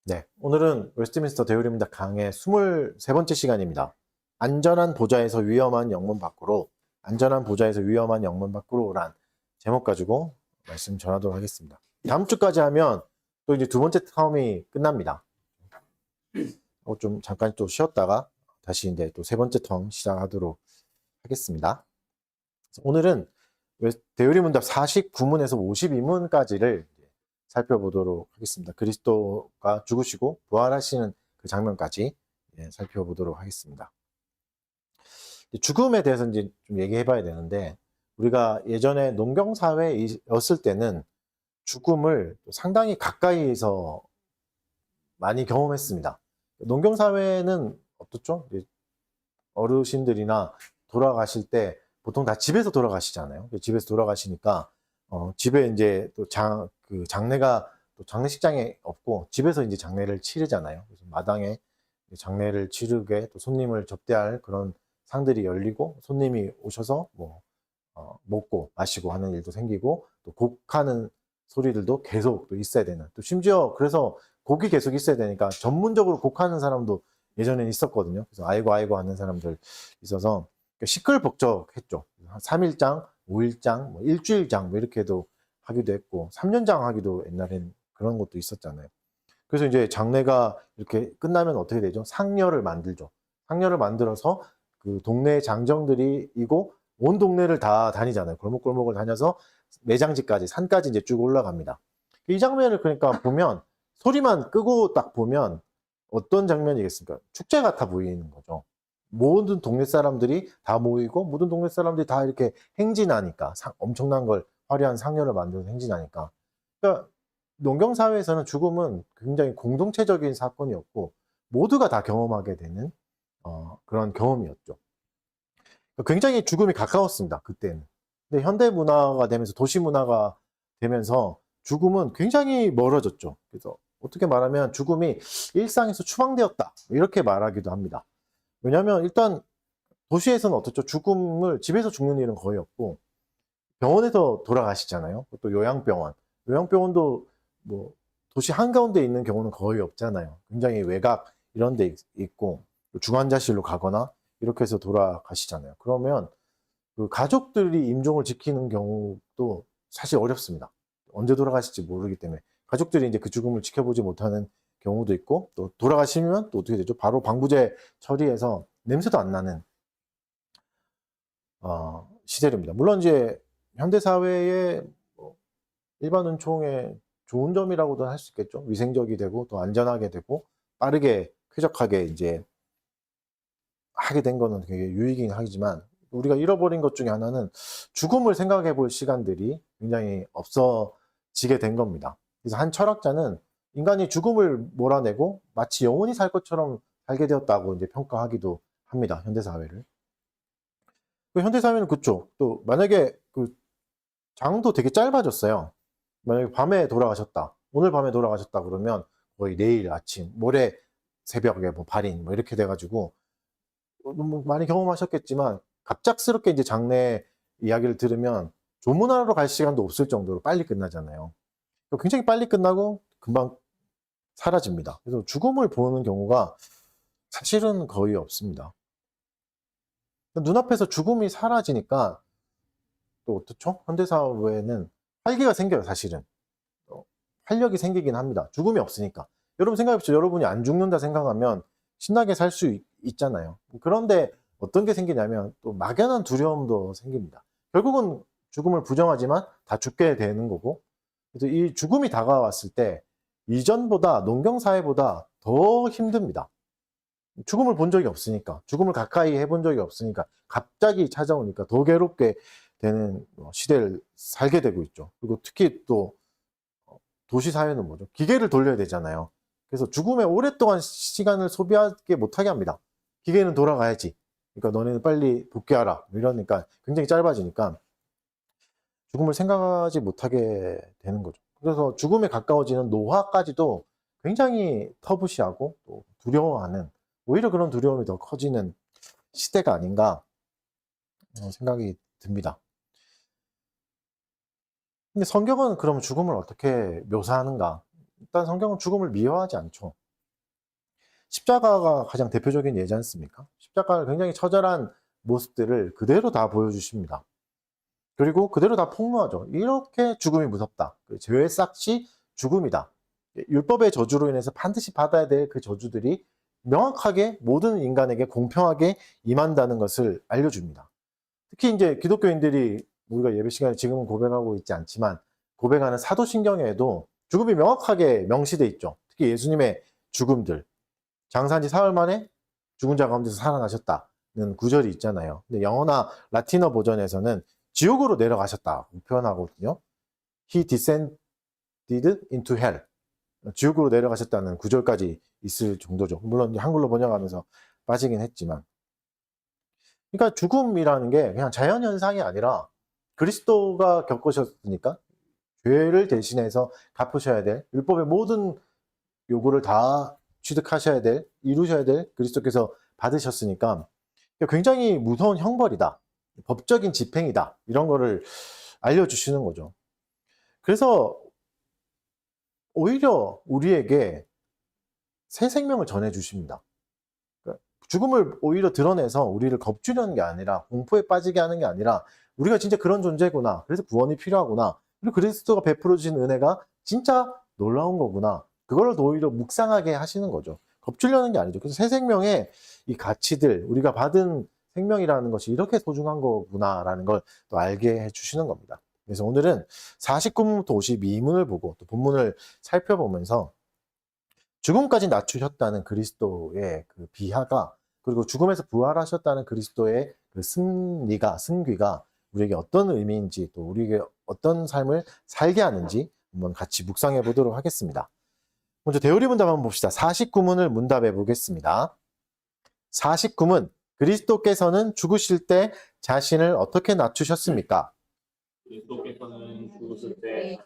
네, 오늘은 웨스트민스터 대의문답 강의 23번째 시간입니다. 안전한 보좌에서 위험한 영문 밖으로, 안전한 보좌에서 위험한 영문 밖으로란 제목 가지고 말씀 전하도록 하겠습니다. 다음 주까지 하면 또 이제 두 번째 텀이 끝납니다. 좀 잠깐 또 쉬었다가 다시 이제 또 세 번째 텀 시작하도록 하겠습니다. 오늘은 대의문답 49문에서 52문까지를 살펴보도록 하겠습니다. 그리스도가 죽으시고 부활하시는 그 장면까지 살펴보도록 하겠습니다. 죽음에 대해서 이제 좀 얘기해 봐야 되는데, 우리가 예전에 농경사회였을 때는 죽음을 상당히 가까이에서 많이 경험했습니다. 농경사회는 어떻죠? 어르신들이나 돌아가실 때 보통 다 집에서 돌아가시잖아요. 집에서 돌아가시니까 집에 이제 또 그 장례가 또 장례식장에 없고 집에서 이제 장례를 치르잖아요. 그래서 마당에 장례를 치르게 또 손님을 접대할 그런 상들이 열리고 손님이 오셔서 뭐 먹고 마시고 하는 일도 생기고 또 곡하는 소리들도 계속 또 있어야 되는, 또 심지어 그래서 곡이 계속 있어야 되니까 전문적으로 곡하는 사람도 예전에는 있었거든요. 그래서 아이고 아이고 하는 사람들 있어서 시끌벅적했죠. 3일장, 5일장, 뭐 일주일장 뭐 이렇게도 하기도 했고 3년장 하기도 옛날엔 그런 것도 있었잖아요. 그래서 이제 장례가 이렇게 끝나면 어떻게 되죠? 상려를 만들죠. 상려를 만들어서 그 동네 장정들이고 온 동네를 다 다니잖아요. 골목골목을 다녀서 매장지까지 산까지 이제 쭉 올라갑니다. 이 장면을 그러니까 보면 소리만 끄고 딱 보면 어떤 장면이겠습니까? 축제 같아 보이는 거죠. 모든 동네 사람들이 다 모이고 모든 동네 사람들이 다 이렇게 행진하니까 엄청난 걸 화려한 상려를 만들어서 행진하니까. 그러니까 농경사회에서는 죽음은 굉장히 공동체적인 사건이었고 모두가 다 경험하게 되는 그런 경험이었죠. 굉장히 죽음이 가까웠습니다. 그때는. 근데 현대 문화가 되면서 도시 문화가 되면서 죽음은 굉장히 멀어졌죠. 그래서 어떻게 말하면 죽음이 일상에서 추방되었다 이렇게 말하기도 합니다. 왜냐하면 일단 도시에서는 어떻죠? 죽음을 집에서 죽는 일은 거의 없고 병원에서 돌아가시잖아요. 또 요양병원. 요양병원도 뭐 도시 한가운데 있는 경우는 거의 없잖아요. 굉장히 외곽 이런 데 있고 중환자실로 가거나 이렇게 해서 돌아가시잖아요. 그러면 그 가족들이 임종을 지키는 경우도 사실 어렵습니다. 언제 돌아가실지 모르기 때문에 가족들이 이제 그 죽음을 지켜보지 못하는 경우도 있고 또 돌아가시면 또 어떻게 되죠? 바로 방부제 처리해서 냄새도 안 나는 시대입니다. 물론 이제 현대 사회의 뭐 일반 은총의 좋은 점이라고도 할 수 있겠죠. 위생적이 되고 또 안전하게 되고 빠르게 쾌적하게 이제 하게 된 거는 되게 유익이긴 하지만 우리가 잃어버린 것 중에 하나는 죽음을 생각해 볼 시간들이 굉장히 없어지게 된 겁니다. 그래서 한 철학자는 인간이 죽음을 몰아내고 마치 영원히 살 것처럼 살게 되었다고 이제 평가하기도 합니다. 현대 사회를. 그 현대 사회는 그쪽 또 만약에 그 장도 되게 짧아졌어요. 만약에 밤에 돌아가셨다. 오늘 밤에 돌아가셨다 그러면 거의 내일 아침, 모레 새벽에 뭐 발인 뭐 이렇게 돼가지고 뭐 많이 경험하셨겠지만 갑작스럽게 이제 장례 이야기를 들으면 조문하러 갈 시간도 없을 정도로 빨리 끝나잖아요. 굉장히 빨리 끝나고 금방 사라집니다. 그래서 죽음을 보는 경우가 사실은 거의 없습니다. 눈앞에서 죽음이 사라지니까 또 어떻죠? 현대사회는 활기가 생겨요, 사실은. 활력이 생기긴 합니다. 죽음이 없으니까. 여러분 생각해보세요. 여러분이 안 죽는다 생각하면 신나게 살 수 있잖아요. 그런데 어떤 게 생기냐면 또 막연한 두려움도 생깁니다. 결국은 죽음을 부정하지만 다 죽게 되는 거고. 그래서 이 죽음이 다가왔을 때 이전보다 농경사회보다 더 힘듭니다. 죽음을 본 적이 없으니까, 죽음을 가까이 해본 적이 없으니까, 갑자기 찾아오니까 더 괴롭게 되는 시대를 살게 되고 있죠. 그리고 특히 또 도시 사회는 뭐죠? 기계를 돌려야 되잖아요. 그래서 죽음에 오랫동안 시간을 소비하게 못하게 합니다. 기계는 돌아가야지. 그러니까 너네는 빨리 복귀하라. 이러니까 굉장히 짧아지니까 죽음을 생각하지 못하게 되는 거죠. 그래서 죽음에 가까워지는 노화까지도 굉장히 터부시하고 또 두려워하는, 오히려 그런 두려움이 더 커지는 시대가 아닌가 생각이 듭니다. 근데 성경은 그럼 죽음을 어떻게 묘사하는가? 일단 성경은 죽음을 미워하지 않죠. 십자가가 가장 대표적인 예지 않습니까? 십자가를 굉장히 처절한 모습들을 그대로 다 보여주십니다. 그리고 그대로 다 폭로하죠. 이렇게 죽음이 무섭다. 죄의 싹이 죽음이다. 율법의 저주로 인해서 반드시 받아야 될 그 저주들이 명확하게 모든 인간에게 공평하게 임한다는 것을 알려줍니다. 특히 이제 기독교인들이 우리가 예배 시간에 지금은 고백하고 있지 않지만 고백하는 사도신경에도 죽음이 명확하게 명시돼 있죠. 특히 예수님의 죽음들. 장사한 지 사흘 만에 죽은 자 가운데서 살아나셨다는 구절이 있잖아요. 근데 영어나 라틴어 버전에서는 지옥으로 내려가셨다고 표현하거든요. He descended into hell. 지옥으로 내려가셨다는 구절까지 있을 정도죠. 물론 한글로 번역하면서 빠지긴 했지만. 그러니까 죽음이라는 게 그냥 자연현상이 아니라 그리스도가 겪으셨으니까 죄를 대신해서 갚으셔야 될 율법의 모든 요구를 다 취득하셔야 될, 이루셔야 될 그리스도께서 받으셨으니까 굉장히 무서운 형벌이다. 법적인 집행이다. 이런 거를 알려주시는 거죠. 그래서 오히려 우리에게 새 생명을 전해주십니다. 죽음을 오히려 드러내서 우리를 겁주려는 게 아니라 공포에 빠지게 하는 게 아니라 우리가 진짜 그런 존재구나. 그래서 구원이 필요하구나. 그리고 그리스도가 베풀어 주신 은혜가 진짜 놀라운 거구나. 그걸 오히려 묵상하게 하시는 거죠. 겁주려는 게 아니죠. 그래서 새 생명의 이 가치들, 우리가 받은 생명이라는 것이 이렇게 소중한 거구나라는 걸 또 알게 해주시는 겁니다. 그래서 오늘은 49문부터 52문을 보고 또 본문을 살펴보면서 죽음까지 낮추셨다는 그리스도의 그 비하가 그리고 죽음에서 부활하셨다는 그리스도의 그 승귀가 우리에게 어떤 의미인지 또 우리에게 어떤 삶을 살게 하는지 한번 같이 묵상해 보도록 하겠습니다. 먼저 대우리 문답 한번 봅시다. 49문을 문답해 보겠습니다. 49문 그리스도께서는 죽으실 때 자신을 어떻게 낮추셨습니까? 그리스도께서는 죽으실 때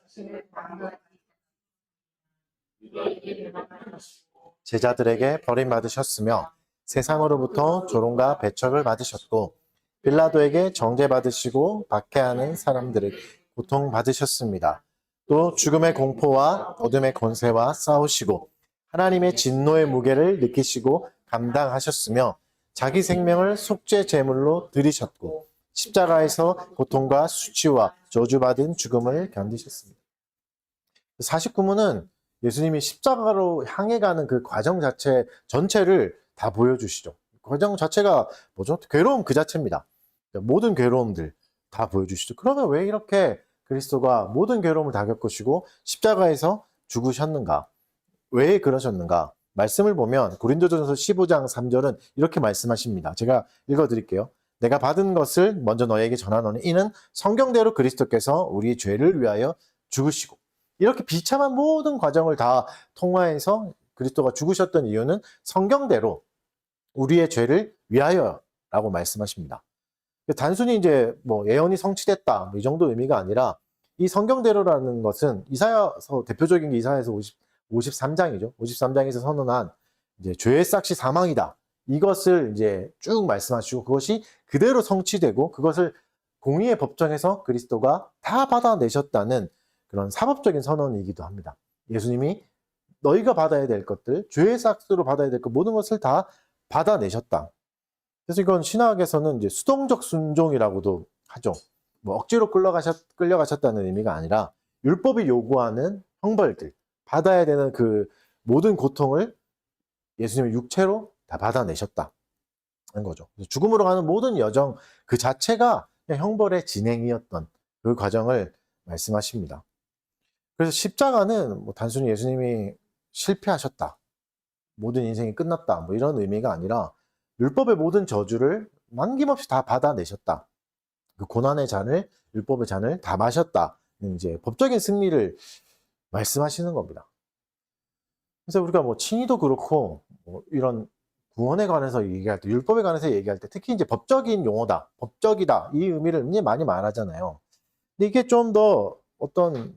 제자들에게 버림받으셨으며 세상으로부터 조롱과 배척을 받으셨고 빌라도에게 정죄받으시고 박해하는 사람들을 고통받으셨습니다. 또 죽음의 공포와 어둠의 권세와 싸우시고 하나님의 진노의 무게를 느끼시고 감당하셨으며 자기 생명을 속죄 제물로 드리셨고 십자가에서 고통과 수치와 저주받은 죽음을 견디셨습니다. 49문은 예수님이 십자가로 향해 가는 그 과정 자체 전체를 다 보여주시죠. 과정 자체가 뭐죠? 괴로움 그 자체입니다. 모든 괴로움들 다 보여주시죠. 그러면 왜 이렇게 그리스도가 모든 괴로움을 다 겪으시고 십자가에서 죽으셨는가? 왜 그러셨는가? 말씀을 보면 고린도전서 15장 3절은 이렇게 말씀하십니다. 제가 읽어드릴게요. 내가 받은 것을 먼저 너에게 전하노니 이는 성경대로 그리스도께서 우리의 죄를 위하여 죽으시고 이렇게 비참한 모든 과정을 다 통과해서 그리스도가 죽으셨던 이유는 성경대로 우리의 죄를 위하여라고 말씀하십니다. 단순히 이제 뭐 예언이 성취됐다 이 정도 의미가 아니라 이 성경대로라는 것은 이사야서 대표적인 게 이사야서 53장이죠. 53장에서 선언한 이제 죄의 싹이 사망이다. 이것을 이제 쭉 말씀하시고 그것이 그대로 성취되고 그것을 공의의 법정에서 그리스도가 다 받아내셨다는 그런 사법적인 선언이기도 합니다. 예수님이 너희가 받아야 될 것들, 죄의 싹으로 받아야 될 것 모든 것을 다 받아내셨다. 그래서 이건 신학에서는 이제 수동적 순종이라고도 하죠. 뭐 억지로 끌려가셨다는 의미가 아니라 율법이 요구하는 형벌들, 받아야 되는 그 모든 고통을 예수님의 육체로 다 받아내셨다는 거죠. 죽음으로 가는 모든 여정 그 자체가 그냥 형벌의 진행이었던 그 과정을 말씀하십니다. 그래서 십자가는 뭐 단순히 예수님이 실패하셨다, 모든 인생이 끝났다, 뭐 이런 의미가 아니라 율법의 모든 저주를 남김없이 다 받아내셨다. 그 고난의 잔을, 율법의 잔을 다 마셨다. 이제 법적인 승리를 말씀하시는 겁니다. 그래서 우리가 뭐 칭의도 그렇고 뭐 이런 구원에 관해서 얘기할 때, 율법에 관해서 얘기할 때 특히 이제 법적인 용어다, 법적이다 이 의미를 굉장히 많이 말하잖아요. 근데 이게 좀 더 어떤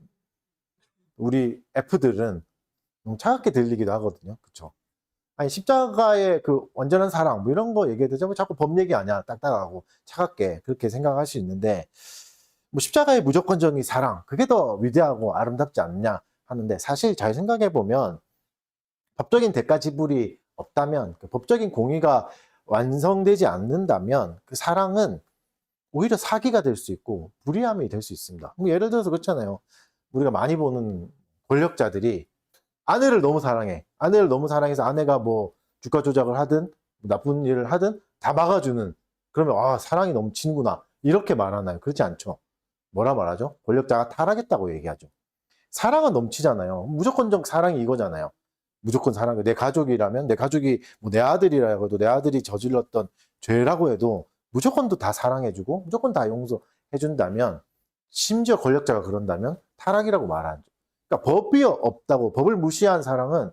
우리 F들은 너무 차갑게 들리기도 하거든요. 그쵸? 아니, 십자가의 그 완전한 사랑, 뭐 이런 거 얘기해도 뭐 자꾸 법 얘기 아니야. 딱딱하고 차갑게 그렇게 생각할 수 있는데, 뭐 십자가의 무조건적인 사랑, 그게 더 위대하고 아름답지 않냐 하는데 사실 잘 생각해 보면 법적인 대가 지불이 없다면 그 법적인 공의가 완성되지 않는다면 그 사랑은 오히려 사기가 될 수 있고 불의함이 될 수 있습니다. 뭐 예를 들어서 그렇잖아요. 우리가 많이 보는 권력자들이 아내를 너무 사랑해. 아내를 너무 사랑해서 아내가 뭐 주가 조작을 하든 나쁜 일을 하든 다 막아주는, 그러면 아 사랑이 넘치는구나 이렇게 말하나요? 그렇지 않죠. 뭐라 말하죠? 권력자가 타락했다고 얘기하죠. 사랑은 넘치잖아요. 무조건적 사랑이 이거잖아요. 무조건 사랑. 내 가족이라면 내 가족이 뭐 내 아들이라고 해도 내 아들이 저질렀던 죄라고 해도 무조건도 다 사랑해주고 무조건 다 용서해준다면, 심지어 권력자가 그런다면 타락이라고 말하죠. 그러니까 법이 없다고 법을 무시한 사랑은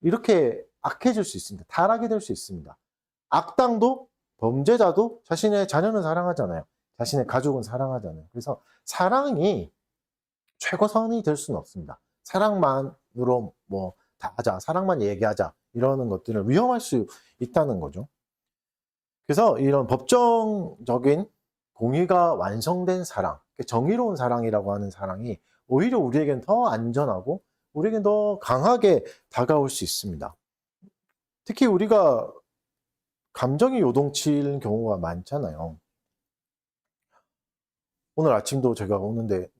이렇게 악해질 수 있습니다. 타락이 될 수 있습니다. 악당도 범죄자도 자신의 자녀는 사랑하잖아요. 자신의 가족은 사랑하잖아요. 그래서 사랑이 최고선이 될 수는 없습니다. 사랑만으로 뭐 다 하자, 사랑만 얘기하자 이러는 것들은 위험할 수 있다는 거죠. 그래서 이런 법정적인 공의가 완성된 사랑, 정의로운 사랑이라고 하는 사랑이 오히려 우리에겐 더 안전하고 우리에겐 더 강하게 다가올 수 있습니다. 특히 우리가 감정이 요동치는 경우가 많잖아요. 오늘 아침도 제가 오는데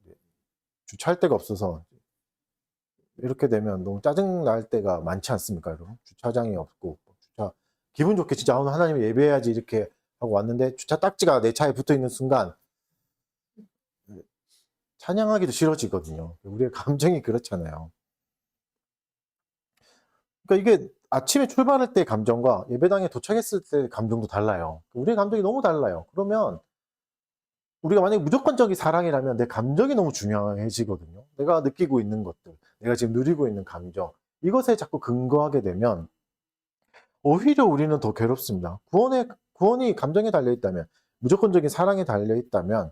주차할 데가 없어서 이렇게 되면 너무 짜증 날 때가 많지 않습니까, 여러분? 주차장이 없고 기분 좋게 진짜 오늘 하나님 예배해야지 이렇게 하고 왔는데 주차 딱지가 내 차에 붙어 있는 순간 찬양하기도 싫어지거든요. 우리의 감정이 그렇잖아요. 그러니까 이게 아침에 출발할 때 감정과 예배당에 도착했을 때 감정도 달라요. 우리의 감정이 너무 달라요. 그러면 우리가 만약에 무조건적인 사랑이라면 내 감정이 너무 중요해지거든요. 내가 느끼고 있는 것들, 내가 지금 누리고 있는 감정, 이것에 자꾸 근거하게 되면 오히려 우리는 더 괴롭습니다. 구원이 감정에 달려있다면, 무조건적인 사랑에 달려있다면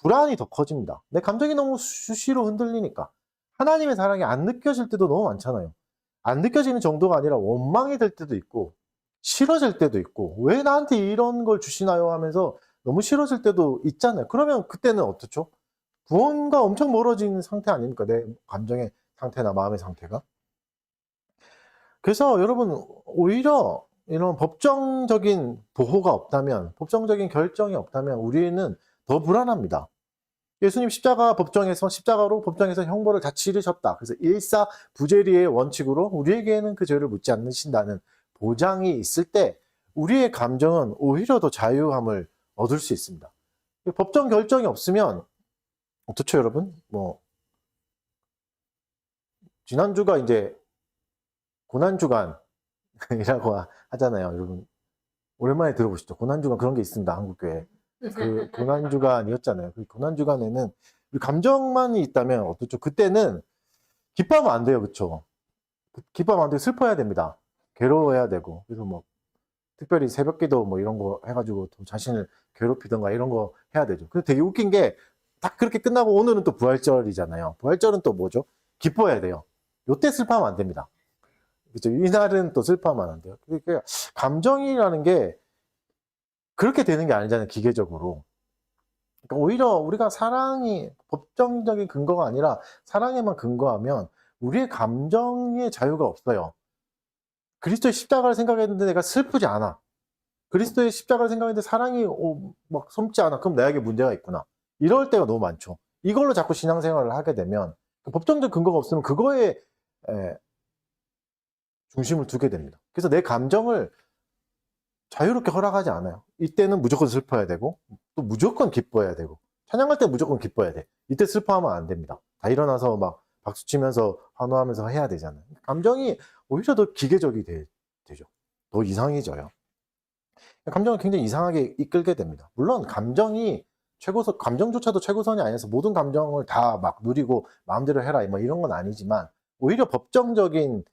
불안이 더 커집니다. 내 감정이 너무 수시로 흔들리니까. 하나님의 사랑이 안 느껴질 때도 너무 많잖아요. 안 느껴지는 정도가 아니라 원망이 될 때도 있고 싫어질 때도 있고, 왜 나한테 이런 걸 주시나요 하면서 너무 싫어질 때도 있잖아요. 그러면 그때는 어떻죠? 구원과 엄청 멀어진 상태 아닙니까? 내 감정의 상태나 마음의 상태가. 그래서 여러분, 오히려 이런 법정적인 보호가 없다면, 법정적인 결정이 없다면 우리는 더 불안합니다. 예수님 십자가로 법정에서 형벌을 다 치르셨다. 그래서 일사부재리의 원칙으로 우리에게는 그 죄를 묻지 않으신다는 보장이 있을 때 우리의 감정은 오히려 더 자유함을 얻을 수 있습니다. 법정 결정이 없으면 어떻죠, 여러분? 뭐 지난주가 이제 고난주간이라고 하잖아요, 여러분. 오랜만에 들어보시죠. 고난주간, 그런 게 있습니다, 한국교회에. 그 고난주간이었잖아요. 그 고난주간에는 우리 감정만이 있다면 어떻죠? 그때는 기뻐하면 안 돼요, 그렇죠? 기뻐하면 안 되고 슬퍼해야 됩니다. 괴로워해야 되고. 그래서 뭐 특별히 새벽기도 뭐 이런 거 해가지고 좀 자신을 괴롭히던가 이런 거 해야 되죠. 근데 되게 웃긴 게 딱 그렇게 끝나고 오늘은 또 부활절이잖아요. 부활절은 또 뭐죠? 기뻐해야 돼요. 요때 슬퍼하면 안 됩니다. 그렇죠? 이날은 또 슬퍼하면 안 돼요. 그러니까 감정이라는 게 그렇게 되는 게 아니잖아요, 기계적으로. 그러니까 오히려 우리가 사랑이 법정적인 근거가 아니라 사랑에만 근거하면 우리의 감정의 자유가 없어요. 그리스도의 십자가를 생각했는데 내가 슬프지 않아. 그리스도의 십자가를 생각했는데 사랑이 막 섬지 않아. 그럼 나에게 문제가 있구나. 이럴 때가 너무 많죠. 이걸로 자꾸 신앙생활을 하게 되면 법정적 근거가 없으면 그거에 중심을 두게 됩니다. 그래서 내 감정을 자유롭게 허락하지 않아요. 이때는 무조건 슬퍼야 되고 또 무조건 기뻐해야 되고, 찬양할 때 무조건 기뻐해야 돼. 이때 슬퍼하면 안 됩니다. 다 일어나서 막 박수치면서 환호하면서 해야 되잖아요. 감정이 오히려 더 기계적이 되죠. 더 이상해져요. 감정을 굉장히 이상하게 이끌게 됩니다. 물론 감정조차도 최고선이 아니어서 모든 감정을 다 막 누리고 마음대로 해라 뭐 이런 건 아니지만, 오히려 법정적인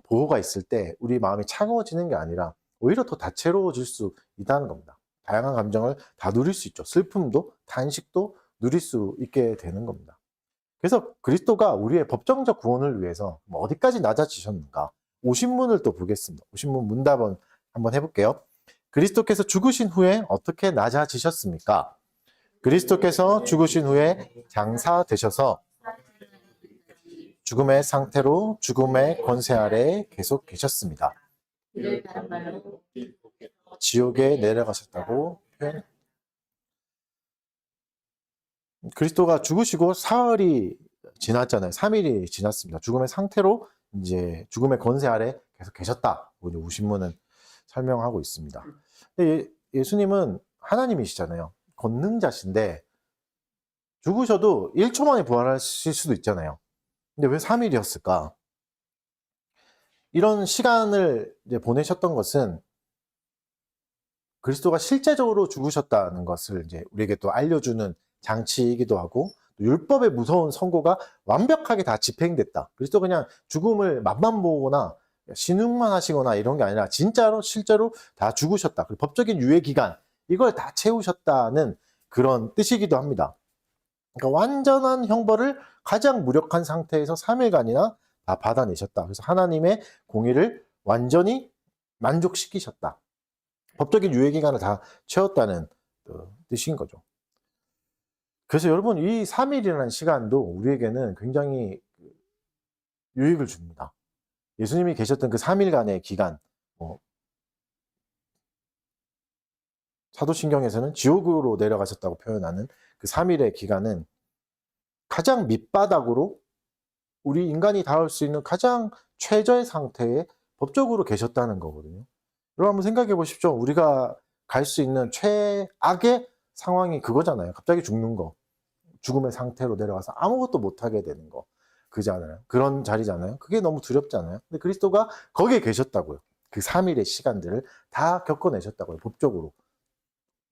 보호가 있을 때 우리 마음이 차가워지는 게 아니라 오히려 더 다채로워질 수 있다는 겁니다. 다양한 감정을 다 누릴 수 있죠. 슬픔도 탄식도 누릴 수 있게 되는 겁니다. 그래서 그리스도가 우리의 법정적 구원을 위해서 어디까지 낮아지셨는가? 오신문을 또 보겠습니다. 오신문 문답은 한번 해볼게요. 그리스도께서 죽으신 후에 어떻게 낮아지셨습니까? 그리스도께서 죽으신 후에 장사되셔서 죽음의 상태로 죽음의 권세 아래 계속 계셨습니다. 이를 다른 말로 지옥에 내려가셨다고 표현. 그리스도가 죽으시고 사흘이 지났잖아요. 3일이 지났습니다. 죽음의 상태로 이제 죽음의 권세 아래 계속 계셨다. 이제 우신문은 설명하고 있습니다. 근데 예수님은 하나님이시잖아요. 권능자신데 죽으셔도 1초 만에 부활하실 수도 있잖아요. 근데 왜 3일이었을까? 이런 시간을 이제 보내셨던 것은 그리스도가 실제적으로 죽으셨다는 것을 이제 우리에게 또 알려주는 장치이기도 하고, 또 율법의 무서운 선고가 완벽하게 다 집행됐다. 그리스도 그냥 죽음을 맛만 보거나 신웅만 하시거나 이런 게 아니라 진짜로 실제로 다 죽으셨다. 그리고 법적인 유예 기간 이걸 다 채우셨다는 그런 뜻이기도 합니다. 그러니까 완전한 형벌을 가장 무력한 상태에서 3일간이나 다 받아내셨다. 그래서 하나님의 공의를 완전히 만족시키셨다. 법적인 유예 기간을 다 채웠다는 뜻인 거죠. 그래서 여러분, 이 3일이라는 시간도 우리에게는 굉장히 유익을 줍니다. 예수님이 계셨던 그 3일간의 기간, 사도신경에서는 지옥으로 내려가셨다고 표현하는 그 3일의 기간은 가장 밑바닥으로 우리 인간이 닿을 수 있는 가장 최저의 상태에 법적으로 계셨다는 거거든요. 여러분 한번 생각해 보십시오. 우리가 갈 수 있는 최악의 상황이 그거잖아요. 갑자기 죽는 거. 죽음의 상태로 내려가서 아무것도 못하게 되는 거. 그잖아요. 그런 자리잖아요. 그게 너무 두렵잖아요. 근데 그리스도가 거기에 계셨다고요. 그 3일의 시간들을 다 겪어내셨다고요. 법적으로.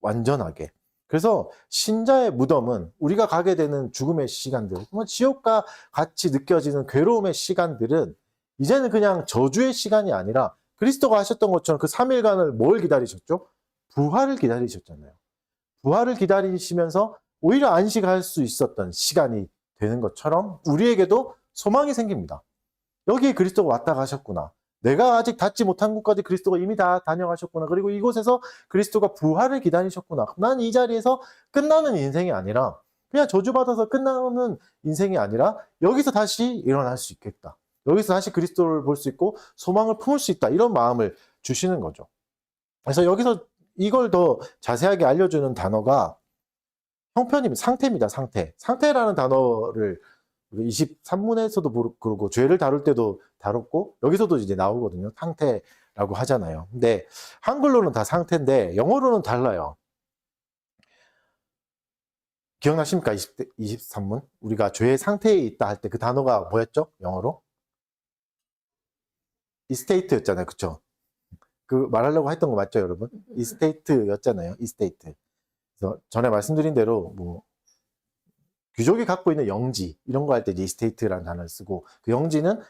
완전하게. 그래서 신자의 무덤은 우리가 가게 되는 죽음의 시간들, 지옥과 같이 느껴지는 괴로움의 시간들은 이제는 그냥 저주의 시간이 아니라 그리스도가 하셨던 것처럼 그 3일간을 뭘 기다리셨죠? 부활을 기다리셨잖아요. 부활을 기다리시면서 오히려 안식할 수 있었던 시간이 되는 것처럼 우리에게도 소망이 생깁니다. 여기에 그리스도가 왔다 가셨구나. 내가 아직 닿지 못한 곳까지 그리스도가 이미 다 다녀가셨구나. 그리고 이곳에서 그리스도가 부활을 기다리셨구나. 난 이 자리에서 끝나는 인생이 아니라 그냥 저주받아서 끝나는 인생이 아니라 여기서 다시 일어날 수 있겠다. 여기서 다시 그리스도를 볼 수 있고 소망을 품을 수 있다. 이런 마음을 주시는 거죠. 그래서 여기서 이걸 더 자세하게 알려주는 단어가 형편입니다. 상태입니다. 상태. 상태라는 단어를 23문에서도 그러고 죄를 다룰 때도 다뤘고 여기서도 이제 나오거든요. 상태라고 하잖아요. 근데 한글로는 다 상태인데 영어로는 달라요. 기억나십니까? 23문? 우리가 죄의 상태에 있다 할 때 그 단어가 뭐였죠? 영어로? 이스테이트였잖아요. 그쵸? 그 말하려고 했던 거 맞죠, 여러분? 이스테이트였잖아요. 이스테이트. 그래서 전에 말씀드린 대로 뭐 귀족이 갖고 있는 영지 이런 거 할 때 이스테이트라는 단어를 쓰고 그 영지는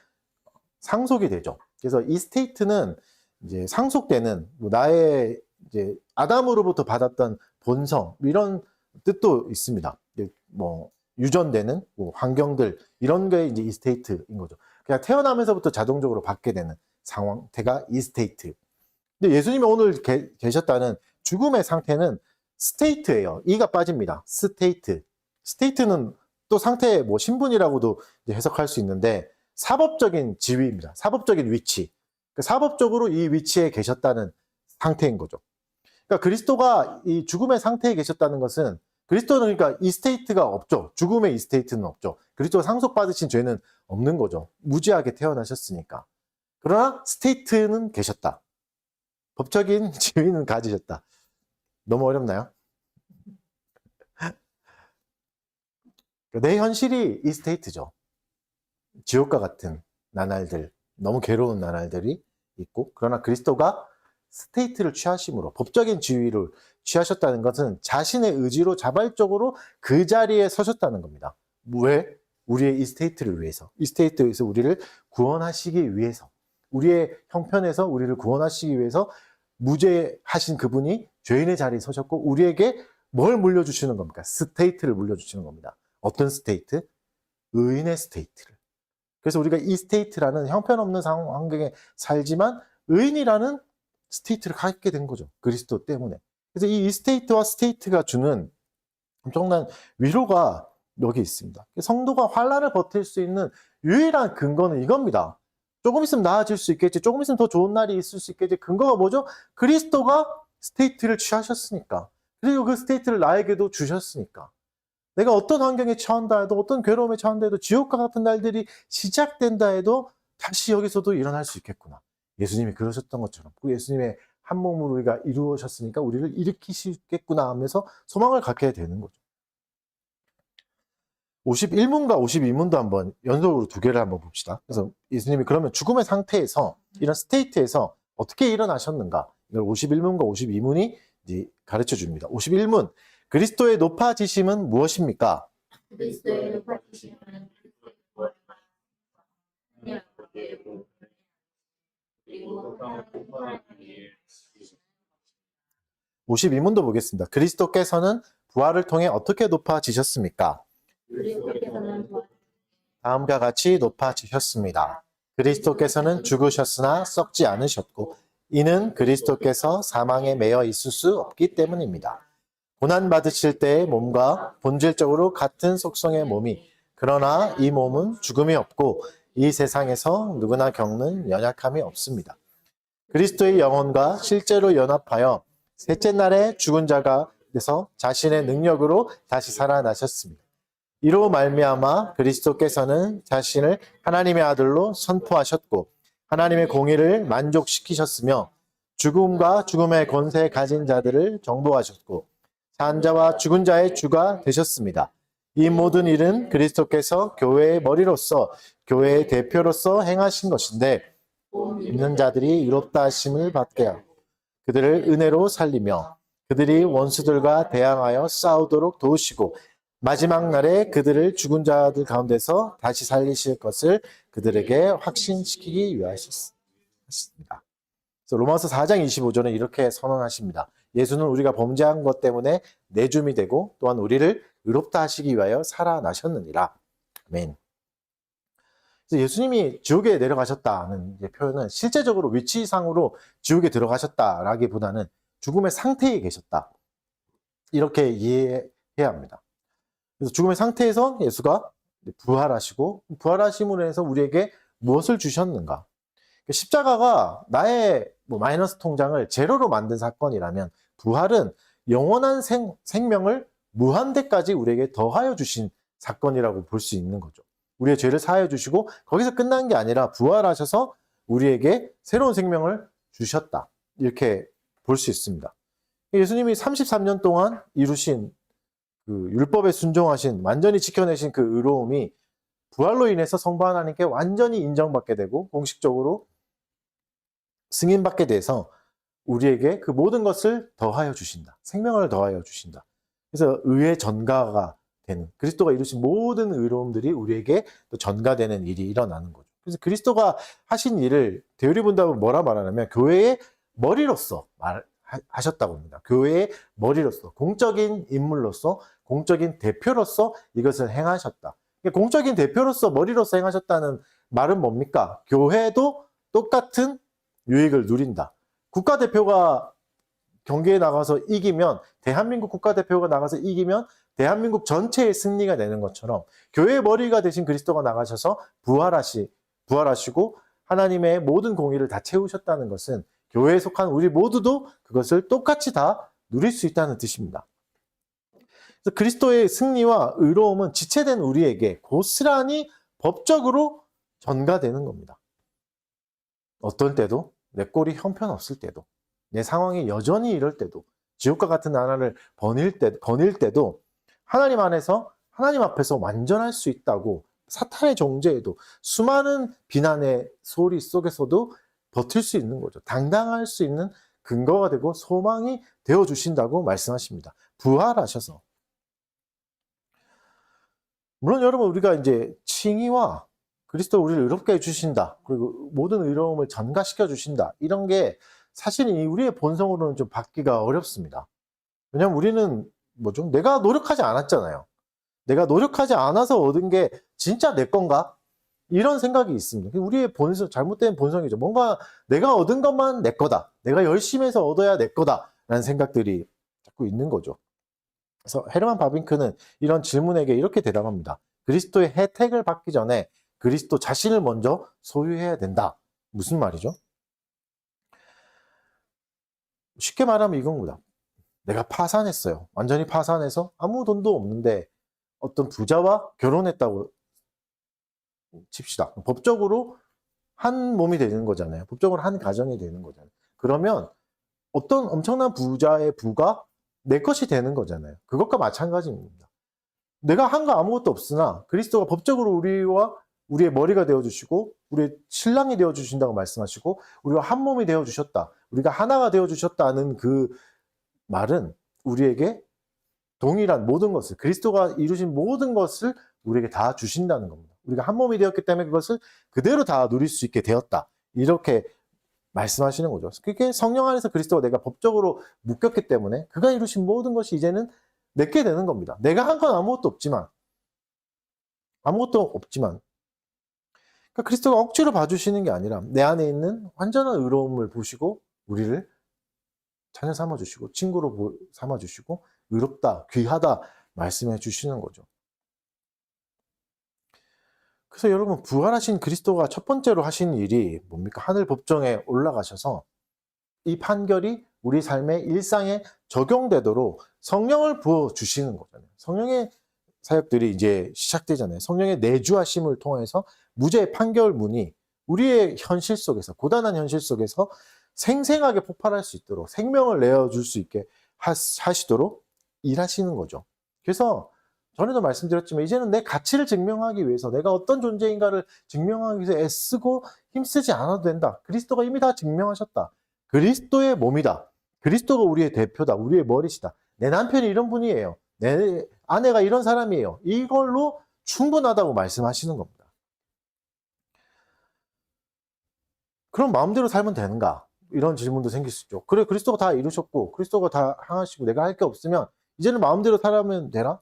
상속이 되죠. 그래서 이스테이트는 이제 상속되는 뭐 나의 이제 아담으로부터 받았던 본성 이런 뜻도 있습니다. 뭐 유전되는 뭐 환경들 이런 게 이제 이스테이트인 거죠. 그냥 태어나면서부터 자동적으로 받게 되는 상태가 이스테이트. 근데 예수님이 오늘 계셨다는 죽음의 상태는 스테이트예요. 이가 빠집니다. 스테이트. 스테이트는 또 상태의 뭐 신분이라고도 해석할 수 있는데 사법적인 지위입니다. 사법적인 위치. 사법적으로 이 위치에 계셨다는 상태인 거죠. 그러니까 그리스도가 이 죽음의 상태에 계셨다는 것은 그리스도는 그러니까 이 스테이트가 없죠. 죽음의 이 스테이트는 없죠. 그리스도가 상속받으신 죄는 없는 거죠. 무지하게 태어나셨으니까. 그러나 스테이트는 계셨다. 법적인 지위는 가지셨다. 너무 어렵나요? 내 현실이 이 스테이트죠. 지옥과 같은 나날들, 너무 괴로운 나날들이 있고, 그러나 그리스도가 스테이트를 취하심으로 법적인 지위를 취하셨다는 것은 자신의 의지로 자발적으로 그 자리에 서셨다는 겁니다. 왜? 우리의 이 스테이트를 위해서, 이 스테이트에서 우리를 구원하시기 위해서, 우리의 형편에서 우리를 구원하시기 위해서 무죄하신 그분이 죄인의 자리에 서셨고 우리에게 뭘 물려주시는 겁니까? 스테이트를 물려주시는 겁니다. 어떤 스테이트? 의인의 스테이트를. 그래서 우리가 이 스테이트라는 형편없는 상황 환경에 살지만 의인이라는 스테이트를 갖게 된 거죠. 그리스도 때문에. 그래서 이 스테이트와 스테이트가 주는 엄청난 위로가 여기 있습니다. 성도가 환난을 버틸 수 있는 유일한 근거는 이겁니다. 조금 있으면 나아질 수 있겠지. 조금 있으면 더 좋은 날이 있을 수 있겠지. 근거가 뭐죠? 그리스도가 스테이트를 취하셨으니까. 그리고 그 스테이트를 나에게도 주셨으니까. 내가 어떤 환경에 처한다 해도, 어떤 괴로움에 처한다 해도, 지옥과 같은 날들이 시작된다 해도 다시 여기서도 일어날 수 있겠구나. 예수님이 그러셨던 것처럼 그 예수님의 한 몸으로 우리가 이루어졌으니까 우리를 일으키시겠구나 하면서 소망을 갖게 되는 거죠. 51문과 52문도 한번 연속으로 두 개를 한번 봅시다. 그래서 예수님이 그러면 죽음의 상태에서 이런 스테이트에서 어떻게 일어나셨는가? 이걸 51문과 52문이 이제 가르쳐 줍니다. 51문, 그리스도의 높아지심은 무엇입니까? 그리스도의 높아지심은 그리고 52문도 보겠습니다. 그리스도께서는 부활을 통해 어떻게 높아지셨습니까? 그리스도께서는 다음과 같이 높아지셨습니다. 그리스도께서는 죽으셨으나 썩지 않으셨고 이는 그리스도께서 사망에 매여 있을 수 없기 때문입니다. 고난받으실 때의 몸과 본질적으로 같은 속성의 몸이 그러나 이 몸은 죽음이 없고 이 세상에서 누구나 겪는 연약함이 없습니다. 그리스도의 영혼과 실제로 연합하여 셋째 날에 죽은 자가 돼서 자신의 능력으로 다시 살아나셨습니다. 이로 말미암아 그리스도께서는 자신을 하나님의 아들로 선포하셨고 하나님의 공의를 만족시키셨으며 죽음과 죽음의 권세 가진 자들을 정복하셨고 산 자와 죽은 자의 주가 되셨습니다. 이 모든 일은 그리스도께서 교회의 머리로서 교회의 대표로서 행하신 것인데 믿는 자들이 의롭다 하심을 받게 하고 그들을 은혜로 살리며 그들이 원수들과 대항하여 싸우도록 도우시고 마지막 날에 그들을 죽은 자들 가운데서 다시 살리실 것을 그들에게 확신시키기 위하셨습니다. 그래서 로마서 4장 25절은 이렇게 선언하십니다. 예수는 우리가 범죄한 것 때문에 내줌이 되고 또한 우리를 의롭다 하시기 위하여 살아나셨느니라. 아멘. 그래서 예수님이 지옥에 내려가셨다는 표현은 실제적으로 위치상으로 지옥에 들어가셨다라기보다는 죽음의 상태에 계셨다. 이렇게 이해해야 합니다. 그래서 죽음의 상태에서 예수가 부활하시고 부활하심으로 해서 우리에게 무엇을 주셨는가? 십자가가 나의 마이너스 통장을 제로로 만든 사건이라면 부활은 영원한 생명을 무한대까지 우리에게 더하여 주신 사건이라고 볼 수 있는 거죠. 우리의 죄를 사하여 주시고 거기서 끝난 게 아니라 부활하셔서 우리에게 새로운 생명을 주셨다. 이렇게 볼 수 있습니다. 예수님이 33년 동안 이루신 그 율법에 순종하신 완전히 지켜내신 그 의로움이 부활로 인해서 성부 하나님께 완전히 인정받게 되고 공식적으로 승인받게 돼서 우리에게 그 모든 것을 더하여 주신다. 생명을 더하여 주신다. 그래서 의의 전가가 되는 그리스도가 이루신 모든 의로움들이 우리에게 또 전가되는 일이 일어나는 거죠. 그래서 그리스도가 하신 일을 되돌이 본다면 뭐라 말하냐면 교회의 머리로서 하셨다고 합니다. 교회의 머리로서 공적인 인물로서 공적인 대표로서 이것을 행하셨다. 공적인 대표로서 머리로서 행하셨다는 말은 뭡니까? 교회도 똑같은 유익을 누린다. 국가대표가 경기에 나가서 이기면 대한민국 국가대표가 나가서 이기면 대한민국 전체의 승리가 되는 것처럼 교회의 머리가 되신 그리스도가 나가셔서 부활하시고 하나님의 모든 공의를 다 채우셨다는 것은 교회에 속한 우리 모두도 그것을 똑같이 다 누릴 수 있다는 뜻입니다. 그래서 그리스도의 승리와 의로움은 지체된 우리에게 고스란히 법적으로 전가되는 겁니다. 어떨 때도 내 꼴이 형편없을 때도 내 상황이 여전히 이럴 때도 지옥과 같은 나라를 거닐 때도 하나님 안에서 하나님 앞에서 완전할 수 있다고 사탄의 정죄에도 수많은 비난의 소리 속에서도 버틸 수 있는 거죠. 당당할 수 있는 근거가 되고 소망이 되어주신다고 말씀하십니다. 부활하셔서. 물론 여러분 우리가 이제 칭의와 그리스도 우리를 의롭게 해주신다. 그리고 모든 의로움을 전가시켜 주신다. 이런 게 사실 우리의 본성으로는 좀 받기가 어렵습니다. 왜냐하면 우리는 내가 노력하지 않았잖아요. 내가 노력하지 않아서 얻은 게 진짜 내 건가? 이런 생각이 있습니다. 우리의 잘못된 본성이죠. 뭔가 내가 얻은 것만 내 거다. 내가 열심히 해서 얻어야 내 거다. 라는 생각들이 자꾸 있는 거죠. 그래서 헤르만 바빙크는 이런 질문에게 이렇게 대답합니다. 그리스도의 혜택을 받기 전에 그리스도 자신을 먼저 소유해야 된다. 무슨 말이죠? 쉽게 말하면 이겁니다. 내가 파산했어요. 완전히 파산해서 아무 돈도 없는데 어떤 부자와 결혼했다고 칩시다. 법적으로 한 몸이 되는 거잖아요. 법적으로 한 가정이 되는 거잖아요. 그러면 어떤 엄청난 부자의 부가 내 것이 되는 거잖아요. 그것과 마찬가지입니다. 내가 한 거 아무것도 없으나 그리스도가 법적으로 우리와 우리의 머리가 되어주시고 우리의 신랑이 되어주신다고 말씀하시고 우리와 한 몸이 되어주셨다. 우리가 하나가 되어주셨다는 그 말은 우리에게 동일한 모든 것을 그리스도가 이루신 모든 것을 우리에게 다 주신다는 겁니다. 우리가 한 몸이 되었기 때문에 그것을 그대로 다 누릴 수 있게 되었다. 이렇게 말씀하시는 거죠. 그게 성령 안에서 그리스도가 내가 법적으로 묶였기 때문에 그가 이루신 모든 것이 이제는 내게 되는 겁니다. 내가 한 건 아무것도 없지만 그러니까 그리스도가 억지로 봐주시는 게 아니라 내 안에 있는 완전한 의로움을 보시고 우리를 자녀 삼아주시고 친구로 삼아주시고 의롭다, 귀하다 말씀해 주시는 거죠. 그래서 여러분 부활하신 그리스도가 첫 번째로 하신 일이 뭡니까? 하늘 법정에 올라가셔서 이 판결이 우리 삶의 일상에 적용되도록 성령을 부어주시는 거잖아요. 성령의 사역들이 이제 시작되잖아요. 성령의 내주하심을 통해서 무죄의 판결문이 우리의 현실 속에서 고단한 현실 속에서 생생하게 폭발할 수 있도록 생명을 내어줄 수 있게 하시도록 일하시는 거죠. 그래서 전에도 말씀드렸지만 이제는 내 가치를 증명하기 위해서 내가 어떤 존재인가를 증명하기 위해서 애쓰고 힘쓰지 않아도 된다. 그리스도가 이미 다 증명하셨다. 그리스도의 몸이다. 그리스도가 우리의 대표다. 우리의 머리시다. 내 남편이 이런 분이에요. 내 아내가 이런 사람이에요. 이걸로 충분하다고 말씀하시는 겁니다. 그럼 마음대로 살면 되는가? 이런 질문도 생길 수 있죠. 그래, 그리스도가 다 이루셨고 그리스도가 다 하시고 내가 할 게 없으면 이제는 마음대로 살면 되나?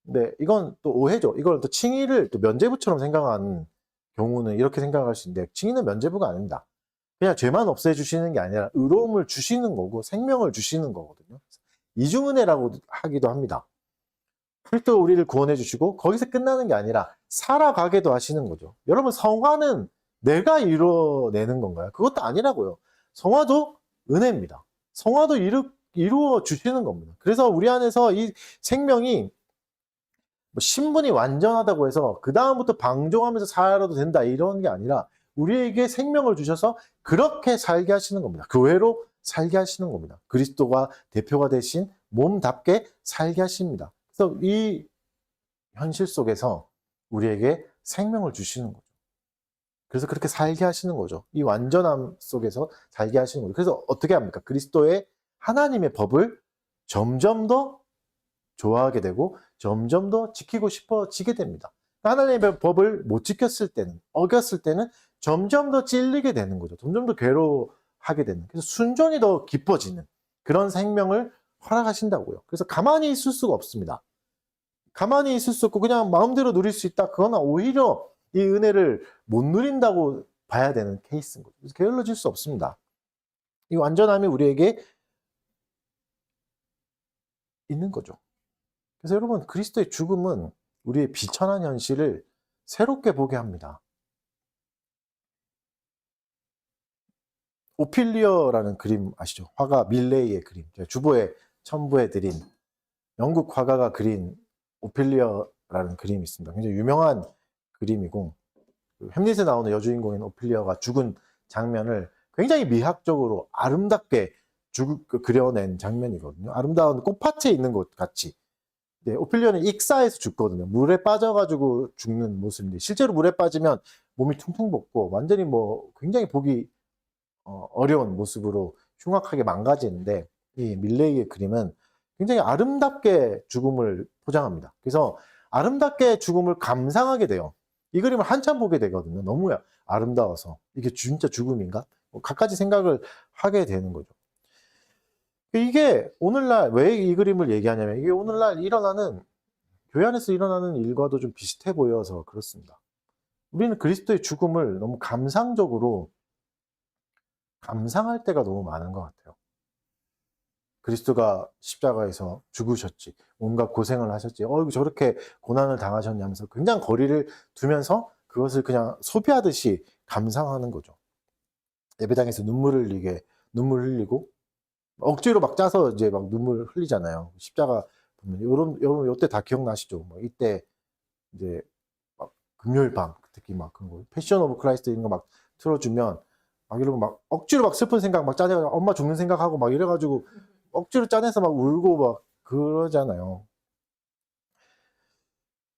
네, 이건 또 오해죠. 이걸 또 칭의를 또 면죄부처럼 생각하는 경우는 이렇게 생각할 수 있는데 칭의는 면죄부가 아닙니다. 그냥 죄만 없애주시는 게 아니라 의로움을 주시는 거고 생명을 주시는 거거든요. 이중은혜라고 하기도 합니다. 그리스도가 우리를 구원해 주시고 거기서 끝나는 게 아니라 살아가게도 하시는 거죠. 여러분 성화는 내가 이루어내는 건가요? 그것도 아니라고요. 성화도 은혜입니다. 성화도 이루어 주시는 겁니다. 그래서 우리 안에서 이 생명이 신분이 완전하다고 해서 그 다음부터 방종하면서 살아도 된다 이런 게 아니라 우리에게 생명을 주셔서 그렇게 살게 하시는 겁니다. 교회로 살게 하시는 겁니다. 그리스도가 대표가 되신 몸답게 살게 하십니다. 그래서 이 현실 속에서 우리에게 생명을 주시는 거죠. 그래서 그렇게 살게 하시는 거죠. 이 완전함 속에서 살게 하시는 거죠. 그래서 어떻게 합니까? 그리스도의 하나님의 법을 점점 더 좋아하게 되고 점점 더 지키고 싶어지게 됩니다. 하나님의 법을 못 지켰을 때는, 어겼을 때는 점점 더 찔리게 되는 거죠. 점점 더 괴로워하게 되는. 그래서 순종이 더 깊어지는 그런 생명을 허락하신다고요. 그래서 가만히 있을 수가 없습니다. 가만히 있을 수 없고 그냥 마음대로 누릴 수 있다. 그거는 오히려 이 은혜를 못 누린다고 봐야 되는 케이스인 거죠. 그래서 게을러질 수 없습니다. 이 완전함이 우리에게 있는 거죠. 그래서 여러분 그리스도의 죽음은 우리의 비천한 현실을 새롭게 보게 합니다. 오피리어라는 그림 아시죠? 화가 밀레이의 그림. 제가 주보에 첨부해드린 영국 화가가 그린 오피리어라는 그림이 있습니다. 굉장히 유명한 그림이고 햄릿에 나오는 여주인공인 오피리어가 죽은 장면을 굉장히 미학적으로 아름답게 그려낸 장면이거든요. 아름다운 꽃밭에 있는 것 같이. 네, 오피리어는 익사해서 죽거든요. 물에 빠져가지고 죽는 모습인데 실제로 물에 빠지면 몸이 퉁퉁 붓고 완전히 굉장히 보기 어려운 모습으로 흉악하게 망가지는데 이 밀레이의 그림은 굉장히 아름답게 죽음을 포장합니다. 그래서 아름답게 죽음을 감상하게 돼요. 이 그림을 한참 보게 되거든요. 너무 아름다워서 이게 진짜 죽음인가? 갖가지 생각을 하게 되는 거죠. 이게 오늘날 왜 이 그림을 얘기하냐면 이게 오늘날 교회 안에서 일어나는 일과도 좀 비슷해 보여서 그렇습니다. 우리는 그리스도의 죽음을 너무 감상적으로 감상할 때가 너무 많은 것 같아요. 그리스도가 십자가에서 죽으셨지, 온갖 고생을 하셨지, 저렇게 고난을 당하셨냐면서 굉장히 거리를 두면서 그것을 그냥 소비하듯이 감상하는 거죠. 예배당에서 눈물 흘리고 억지로 막 짜서 이제 막 눈물 흘리잖아요. 십자가 보면 여러분 요때 다 기억나시죠? 뭐 이때 이제 막 금요일 밤 특히 막 그런 거 패션 오브 크라이스트 이런 거 막 틀어주면 막 이러고 막 억지로 막 슬픈 생각 막 짜내가 엄마 죽는 생각하고 막 이래가지고 억지로 짜내서 막 울고 막 그러잖아요.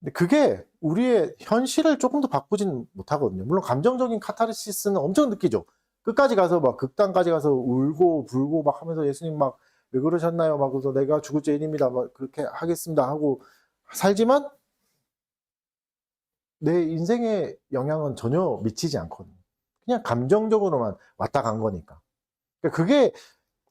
근데 그게 우리의 현실을 조금 더 바꾸진 못하거든요. 물론 감정적인 카타르시스는 엄청 느끼죠. 끝까지 가서 막 극단까지 가서 울고 불고 막 하면서 예수님 막 왜 그러셨나요? 막 그래서 내가 죽을 죄인입니다. 막 그렇게 하겠습니다 하고 살지만 내 인생에 영향은 전혀 미치지 않거든요. 그냥 감정적으로만 왔다 간 거니까. 그러니까 그게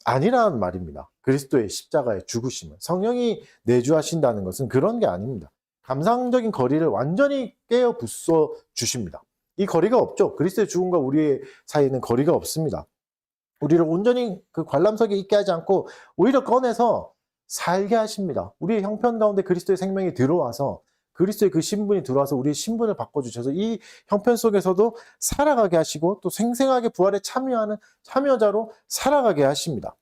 아니라는 말입니다. 그리스도의 십자가의 죽으심은. 성령이 내주하신다는 것은 그런 게 아닙니다. 감상적인 거리를 완전히 깨어 부숴 주십니다. 이 거리가 없죠. 그리스도의 죽음과 우리의 사이에는 거리가 없습니다. 우리를 온전히 그 관람석에 있게 하지 않고 오히려 꺼내서 살게 하십니다. 우리의 형편 가운데 그리스도의 생명이 들어와서 그리스도의 그 신분이 들어와서 우리의 신분을 바꿔주셔서 이 형편 속에서도 살아가게 하시고 또 생생하게 부활에 참여하는 참여자로 살아가게 하십니다.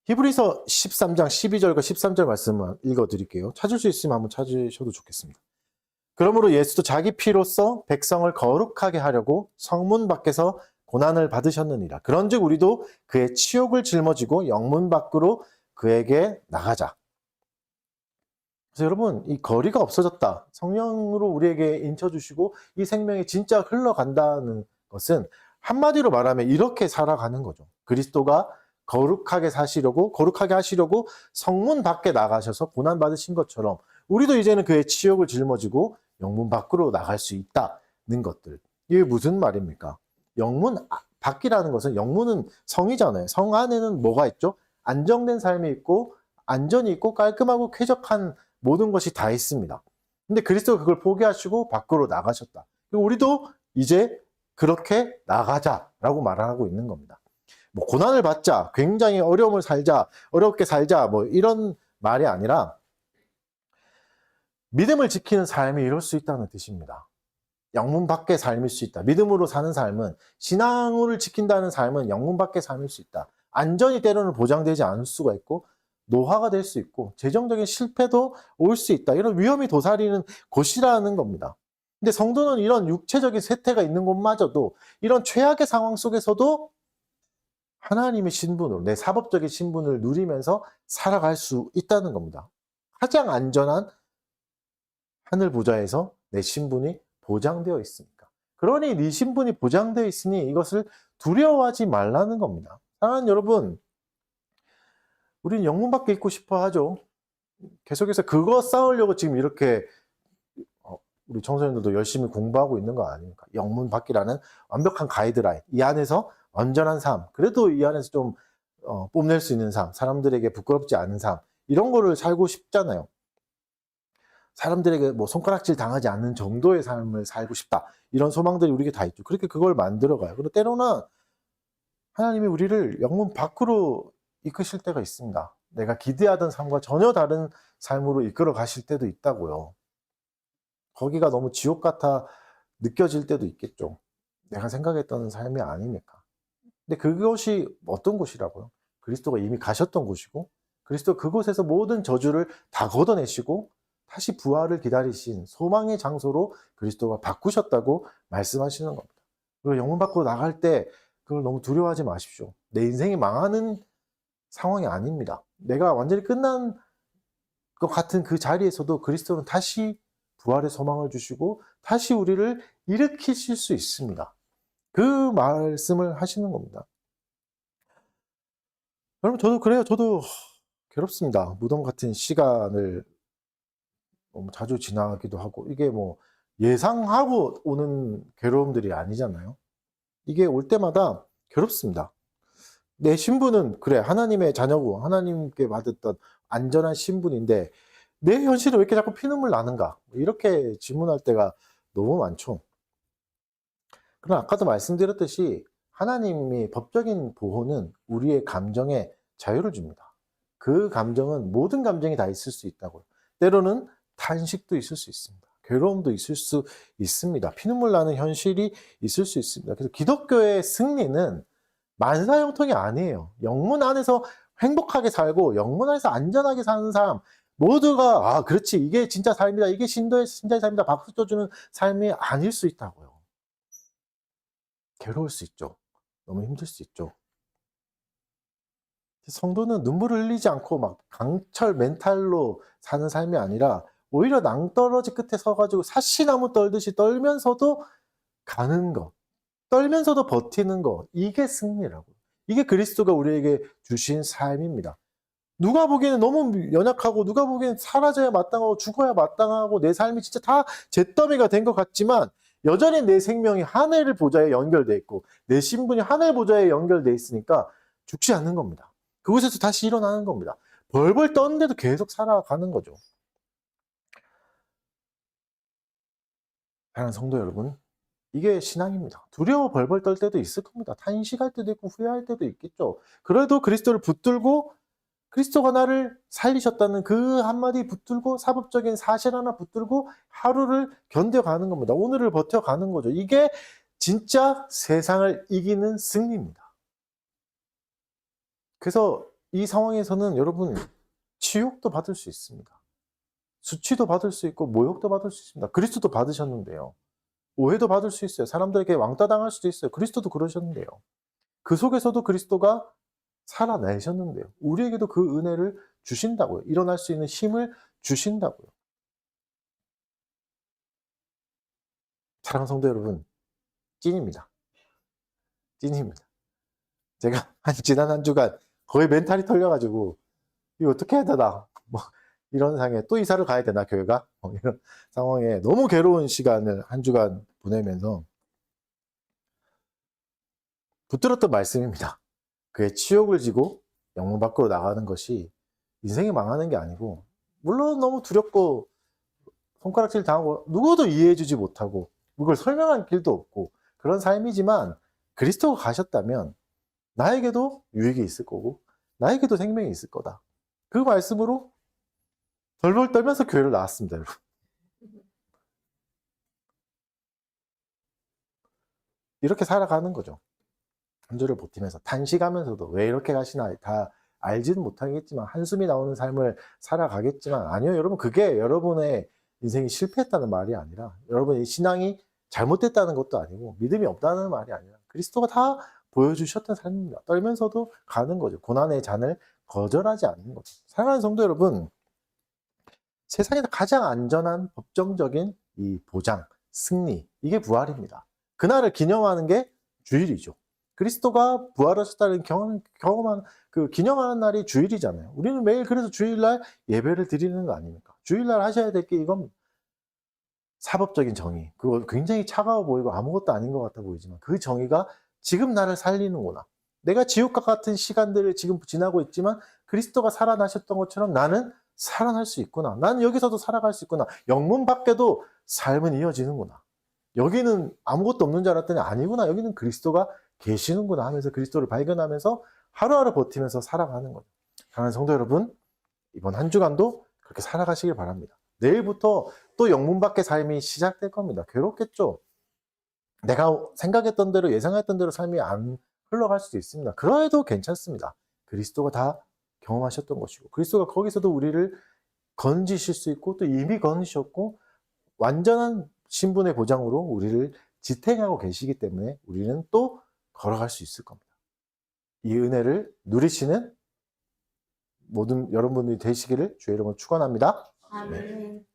히브리서 13장 12절과 13절 말씀을 읽어드릴게요. 찾을 수 있으면 한번 찾으셔도 좋겠습니다. 그러므로 예수도 자기 피로써 백성을 거룩하게 하려고 성문 밖에서 고난을 받으셨느니라. 그런즉 우리도 그의 치욕을 짊어지고 영문 밖으로 그에게 나가자. 그래서 여러분, 이 거리가 없어졌다. 성령으로 우리에게 인쳐주시고 이 생명이 진짜 흘러간다는 것은 한마디로 말하면 이렇게 살아가는 거죠. 그리스도가 거룩하게 하시려고 성문 밖에 나가셔서 고난받으신 것처럼 우리도 이제는 그의 치욕을 짊어지고 영문 밖으로 나갈 수 있다는 것들. 이게 무슨 말입니까? 영문 밖이라는 것은 영문은 성이잖아요. 성 안에는 뭐가 있죠? 안정된 삶이 있고 안전이 있고 깔끔하고 쾌적한 모든 것이 다 있습니다. 근데 그리스도가 그걸 포기하시고 밖으로 나가셨다. 그리고 우리도 이제 그렇게 나가자라고 말하고 있는 겁니다. 뭐 고난을 받자, 굉장히 어렵게 살자, 뭐 이런 말이 아니라 믿음을 지키는 삶이 이럴 수 있다는 뜻입니다. 영문 밖의 삶일 수 있다. 믿음으로 사는 삶은, 신앙을 지킨다는 삶은 영문 밖의 삶일 수 있다. 안전이 때로는 보장되지 않을 수가 있고 노화가 될 수 있고 재정적인 실패도 올 수 있다. 이런 위험이 도사리는 곳이라는 겁니다. 근데 성도는 이런 육체적인 쇠퇴가 있는 곳마저도 이런 최악의 상황 속에서도 하나님의 신분으로 내 사법적인 신분을 누리면서 살아갈 수 있다는 겁니다. 가장 안전한 하늘 보좌에서 내 신분이 보장되어 있으니까. 그러니 네 신분이 보장되어 있으니 이것을 두려워하지 말라는 겁니다. 사랑하는 여러분, 우리는 영문 밖에 있고 싶어 하죠. 계속해서 그거 쌓으려고 지금 이렇게 우리 청소년들도 열심히 공부하고 있는 거 아닙니까? 영문 밖이라는 완벽한 가이드라인, 이 안에서 완전한 삶, 그래도 이 안에서 좀 뽐낼 수 있는 삶, 사람들에게 부끄럽지 않은 삶, 이런 거를 살고 싶잖아요. 사람들에게 뭐 손가락질 당하지 않는 정도의 삶을 살고 싶다, 이런 소망들이 우리에게 다 있죠. 그렇게 그걸 만들어가요. 그리고 때로는 하나님이 우리를 영문 밖으로 이끄실 때가 있습니다. 내가 기대하던 삶과 전혀 다른 삶으로 이끌어 가실 때도 있다고요. 거기가 너무 지옥 같아 느껴질 때도 있겠죠. 내가 생각했던 삶이 아니니까. 근데 그것이 어떤 곳이라고요? 그리스도가 이미 가셨던 곳이고, 그리스도 그곳에서 모든 저주를 다 걷어내시고 다시 부활을 기다리신 소망의 장소로 그리스도가 바꾸셨다고 말씀하시는 겁니다. 그리고 영문 밖으로 나갈 때 그걸 너무 두려워하지 마십시오. 내 인생이 망하는 상황이 아닙니다. 내가 완전히 끝난 것 같은 그 자리에서도 그리스도는 다시 부활의 소망을 주시고 다시 우리를 일으키실 수 있습니다. 그 말씀을 하시는 겁니다. 여러분, 저도 그래요. 저도 괴롭습니다. 무덤 같은 시간을 너무 자주 지나기도 하고, 이게 뭐 예상하고 오는 괴로움들이 아니잖아요. 이게 올 때마다 괴롭습니다. 내 신분은 그래, 하나님의 자녀고 하나님께 받았던 안전한 신분인데 내 현실은 왜 이렇게 자꾸 피눈물 나는가, 이렇게 질문할 때가 너무 많죠. 그러나 아까도 말씀드렸듯이 하나님이 법적인 보호는 우리의 감정에 자유를 줍니다. 그 감정은 모든 감정이 다 있을 수 있다고요. 때로는 탄식도 있을 수 있습니다. 괴로움도 있을 수 있습니다. 피눈물 나는 현실이 있을 수 있습니다. 그래서 기독교의 승리는 만사형통이 아니에요. 영문 안에서 행복하게 살고 영문 안에서 안전하게 사는 사람 모두가 그렇지 이게 진짜 삶이다. 이게 신자의 삶이다. 박수 쳐주는 삶이 아닐 수 있다고요. 괴로울 수 있죠. 너무 힘들 수 있죠. 성도는 눈물을 흘리지 않고 막 강철 멘탈로 사는 삶이 아니라 오히려 낭떠러지 끝에 서가지고 사시나무 떨듯이 떨면서도 가는 것, 떨면서도 버티는 것, 이게 승리라고. 이게 그리스도가 우리에게 주신 삶입니다. 누가 보기에는 너무 연약하고 누가 보기에는 사라져야 마땅하고 죽어야 마땅하고 내 삶이 진짜 다 잿더미가 된 것 같지만 여전히 내 생명이 하늘 보좌에 연결돼 있고 내 신분이 하늘 보좌에 연결돼 있으니까 죽지 않는 겁니다. 그곳에서 다시 일어나는 겁니다. 벌벌 떴는데도 계속 살아가는 거죠. 사랑하는 성도 여러분, 이게 신앙입니다. 두려워 벌벌 떨 때도 있을 겁니다. 탄식할 때도 있고 후회할 때도 있겠죠. 그래도 그리스도를 붙들고 그리스도가 나를 살리셨다는 그 한마디 붙들고 사법적인 사실 하나 붙들고 하루를 견뎌가는 겁니다. 오늘을 버텨가는 거죠. 이게 진짜 세상을 이기는 승리입니다. 그래서 이 상황에서는 여러분 치욕도 받을 수 있습니다. 수치도 받을 수 있고 모욕도 받을 수 있습니다. 그리스도도 받으셨는데요. 오해도 받을 수 있어요. 사람들에게 왕따 당할 수도 있어요. 그리스도도 그러셨는데요. 그 속에서도 그리스도가 살아내셨는데요. 우리에게도 그 은혜를 주신다고요. 일어날 수 있는 힘을 주신다고요. 사랑하는 성도 여러분, 찐입니다. 찐입니다. 제가 지난 한 주간 거의 멘탈이 털려가지고 이거 어떻게 해야 되나 이런 상황에 또 이사를 가야 되나 교회가 이런 상황에 너무 괴로운 시간을 한 주간 보내면서 붙들었던 말씀입니다. 그의 치욕을 지고 영문 밖으로 나가는 것이 인생이 망하는 게 아니고 물론 너무 두렵고 손가락질 당하고 누구도 이해해주지 못하고 그걸 설명할 길도 없고 그런 삶이지만 그리스도가 가셨다면 나에게도 유익이 있을 거고 나에게도 생명이 있을 거다. 그 말씀으로 벌벌 떨면서 교회를 나왔습니다. 여러분. 이렇게 살아가는 거죠. 한 주를 버티면서 탄식하면서도 왜 이렇게 가시나 다 알지는 못하겠지만 한숨이 나오는 삶을 살아가겠지만 아니요 여러분 그게 여러분의 인생이 실패했다는 말이 아니라 여러분의 신앙이 잘못됐다는 것도 아니고 믿음이 없다는 말이 아니라 그리스도가 다 보여주셨던 삶입니다. 떨면서도 가는 거죠. 고난의 잔을 거절하지 않는 거죠. 사랑하는 성도 여러분, 세상에서 가장 안전한 법정적인 이 보장, 승리, 이게 부활입니다. 그날을 기념하는 게 주일이죠. 그리스도가 부활하셨다는 기념하는 날이 주일이잖아요. 우리는 매일 그래서 주일날 예배를 드리는 거 아닙니까? 주일날 하셔야 될 게 이건 사법적인 정의. 그거 굉장히 차가워 보이고 아무것도 아닌 것 같아 보이지만 그 정의가 지금 나를 살리는구나. 내가 지옥과 같은 시간들을 지금 지나고 있지만 그리스도가 살아나셨던 것처럼 나는 살아날 수 있구나. 나는 여기서도 살아갈 수 있구나. 영문 밖에도 삶은 이어지는구나. 여기는 아무것도 없는 줄 알았더니 아니구나. 여기는 그리스도가 계시는구나 하면서 그리스도를 발견하면서 하루하루 버티면서 살아가는 거죠. 사랑하는 성도 여러분, 이번 한 주간도 그렇게 살아가시길 바랍니다. 내일부터 또 영문 밖의 삶이 시작될 겁니다. 괴롭겠죠. 내가 생각했던 대로 예상했던 대로 삶이 안 흘러갈 수도 있습니다. 그래도 괜찮습니다. 그리스도가 다 경험하셨던 것이고 그리스도가 거기서도 우리를 건지실 수 있고 또 이미 건지셨고 완전한 신분의 보장으로 우리를 지탱하고 계시기 때문에 우리는 또 걸어갈 수 있을 겁니다. 이 은혜를 누리시는 모든 여러분들이 되시기를 주의 이름으로 축원합니다. 아멘.